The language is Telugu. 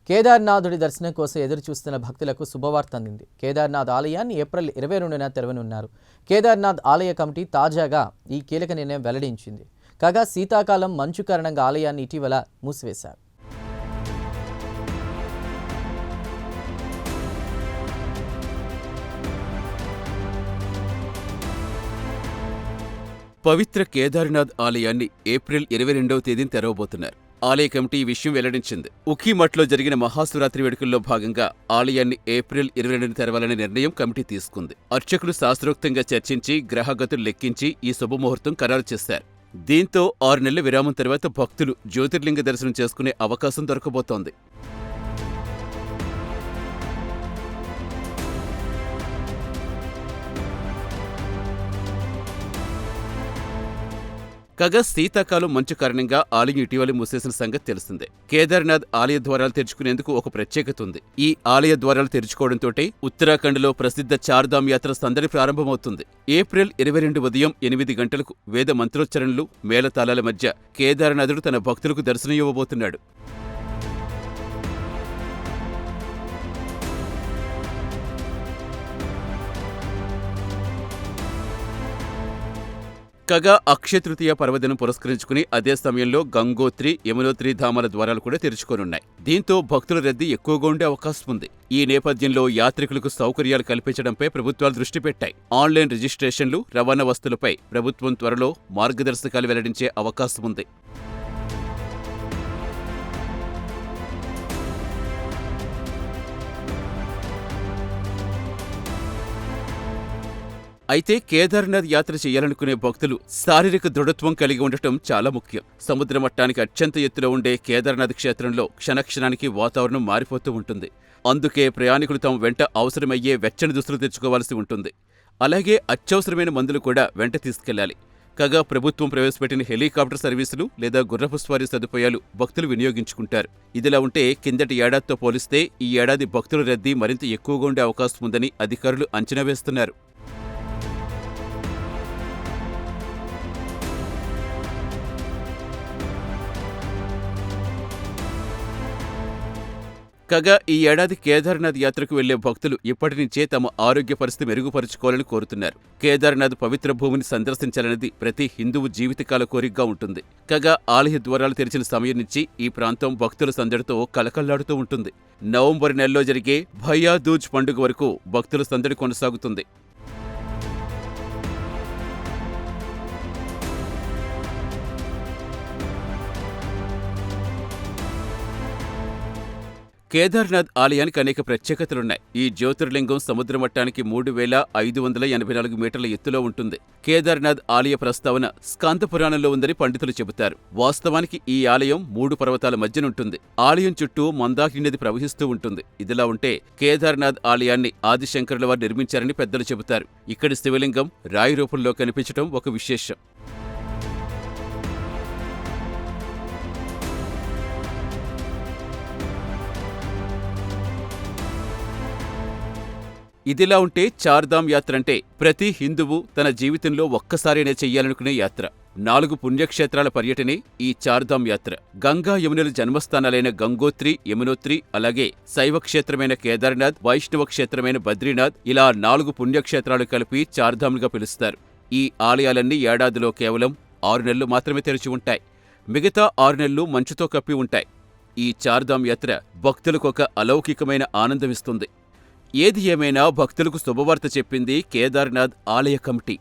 కేదార్నాథుడి దర్శనం కోసం ఎదురు చూస్తున్న భక్తులకు శుభవార్త అందింది. కేదార్నాథ్ ఆలయాన్ని ఏప్రిల్ 22న తెరవనున్నారు. కేదార్నాథ్ ఆలయ కమిటీ తాజాగా ఈ కీలక నిర్ణయం వెల్లడించింది. కాగా శీతాకాలం మంచు కారణంగా ఆలయాన్ని ఇటీవల మూసివేశారు. పవిత్ర కేదార్నాథ్ ఆలయాన్ని ఏప్రిల్ 22వ తేదీన తెరవబోతున్నారు. ఆలయ కమిటీ ఈ విషయం వెల్లడించింది. ఉఖీమఠ్లో జరిగిన మహాశివరాత్రి వేడుకల్లో భాగంగా ఆలయాన్ని ఏప్రిల్ 22న తెరవాలనే నిర్ణయం కమిటీ తీసుకుంది. అర్చకులు శాస్త్రోక్తంగా చర్చించి గ్రహగతులు లెక్కించి ఈ శుభముహూర్తం ఖరారు చేశారు. దీంతో 6 నెలల విరామం తర్వాత భక్తులు జ్యోతిర్లింగ దర్శనం చేసుకునే అవకాశం దొరకబోతోంది. కాగా శీతాకాలం మంచు కారణంగా ఆలయం ఇటీవల మూసేసిన సంగతి తెలిసిందే. కేదార్నాథ్ ఆలయ ద్వారాలు తెరుచుకునేందుకు ఒక ప్రత్యేకత ఉంది. ఈ ఆలయ ద్వారాలు తెరుచుకోవడంతోటే ఉత్తరాఖండ్లో ప్రసిద్ధ చార్ధామ్ యాత్ర సందడి ప్రారంభమవుతుంది. ఏప్రిల్ 22 ఉదయం 8 గంటలకు వేద మంత్రోచ్చరణలు, మేళతాళాల మధ్య కేదార్నాథుడు తన భక్తులకు దర్శనం ఇవ్వబోతున్నాడు. కాగా అక్షయతృతీయ పర్వదినం పురస్కరించుకుని అదే సమయంలో గంగోత్రి, యమునోత్రి ధామాల ద్వారాలు కూడా తెరుచుకోనున్నాయి. దీంతో భక్తుల రద్దీ ఎక్కువగా ఉండే అవకాశం ఉంది. ఈ నేపథ్యంలో యాత్రికులకు సౌకర్యాలు కల్పించడంపై ప్రభుత్వాలు దృష్టి పెట్టాయి. ఆన్లైన్ రిజిస్ట్రేషన్లు, రవాణా వస్తువులపై ప్రభుత్వం త్వరలో మార్గదర్శకాలు వెల్లడించే అవకాశం ఉంది. అయితే కేదార్నాథ్ యాత్ర చేయాలనుకునే భక్తులు శారీరక దృఢత్వం కలిగి ఉండటం చాలా ముఖ్యం. సముద్ర మట్టానికి అత్యంత ఎత్తులో ఉండే కేదార్నాథ్ క్షేత్రంలో క్షణక్షణానికి వాతావరణం మారిపోతూ ఉంటుంది. అందుకే ప్రయాణికులు తమ వెంట అవసరమయ్యే వెచ్చని దుస్తులు తెచ్చుకోవాల్సి ఉంటుంది. అలాగే అత్యవసరమైన మందులు కూడా వెంట తీసుకెళ్లాలి. కాగా ప్రభుత్వం ప్రవేశపెట్టిన హెలికాప్టర్ సర్వీసులు లేదా గుర్రపు స్వారీ సదుపాయాలు భక్తులు వినియోగించుకుంటారు. ఇదిలా ఉంటే కిందటి ఏడాదితో పోలిస్తే ఈ ఏడాది భక్తుల రద్దీ మరింత ఎక్కువగా ఉండే అవకాశం ఉందని అధికారులు అంచనా వేస్తున్నారు. కాగా ఈ ఏడాది కేదార్నాథ్ యాత్రకు వెళ్లే భక్తులు ఇప్పటి నుంచే తమ ఆరోగ్య పరిస్థితి మెరుగుపరుచుకోవాలని కోరుతున్నారు. కేదార్నాథ్ పవిత్ర భూమిని సందర్శించాలనేది ప్రతి హిందువు జీవితకాల కోరికగా ఉంటుంది. కాగా ఆలయ ద్వారాలు తెరిచిన సమయం నుంచి ఈ ప్రాంతం భక్తుల సందడితో కలకల్లాడుతూ ఉంటుంది. నవంబర్ నెలలో జరిగే భయ్యా దూజ్ పండుగ వరకు భక్తుల సందడి కొనసాగుతుంది. కేదార్నాథ్ ఆలయానికి అనేక ప్రత్యేకతలున్నాయి. ఈ జ్యోతిర్లింగం సముద్ర మట్టానికి 3584 మీటర్ల ఎత్తులో ఉంటుంది. కేదార్నాథ్ ఆలయ ప్రస్తావన స్కాంద పురాణంలో ఉందని పండితులు చెబుతారు. వాస్తవానికి ఈ ఆలయం 3 పర్వతాల మధ్యనుంటుంది. ఆలయం చుట్టూ మందాకిని నది ప్రవహిస్తూ ఉంటుంది. ఇదిలా ఉంటే కేదార్నాథ్ ఆలయాన్ని ఆదిశంకరుల వారు నిర్మించారని పెద్దలు చెబుతారు. ఇక్కడి శివలింగం రాయి రూపంలో కనిపించడం ఒక విశేషం. ఇదిలా ఉంటే చార్ధామ్ యాత్ర అంటే ప్రతి హిందువు తన జీవితంలో ఒక్కసారైనా చెయ్యాలనుకునే యాత్ర. 4 పుణ్యక్షేత్రాల పర్యటనే ఈ చార్ధామ్ యాత్ర. గంగా యమునల జన్మస్థానాలైన గంగోత్రి, యమునోత్రి, అలాగే శైవ క్షేత్రమైన కేదార్నాథ్, వైష్ణవ క్షేత్రమైన బద్రీనాథ్, ఇలా 4 పుణ్యక్షేత్రాలు కలిపి చార్ధామ్లుగా పిలుస్తారు. ఈ ఆలయాలన్నీ ఏడాదిలో కేవలం 6 నెలలు మాత్రమే తెరిచి ఉంటాయి. మిగతా 6 నెలలు మంచుతో కప్పి ఉంటాయి. ఈ చార్ధామ్ యాత్ర భక్తులకు ఒక అలౌకికమైన ఆనందమిస్తుంది. ఏది ఏమైనా భక్తులకు శుభవార్త చెప్పింది కేదార్నాథ్ ఆలయ కమిటీ.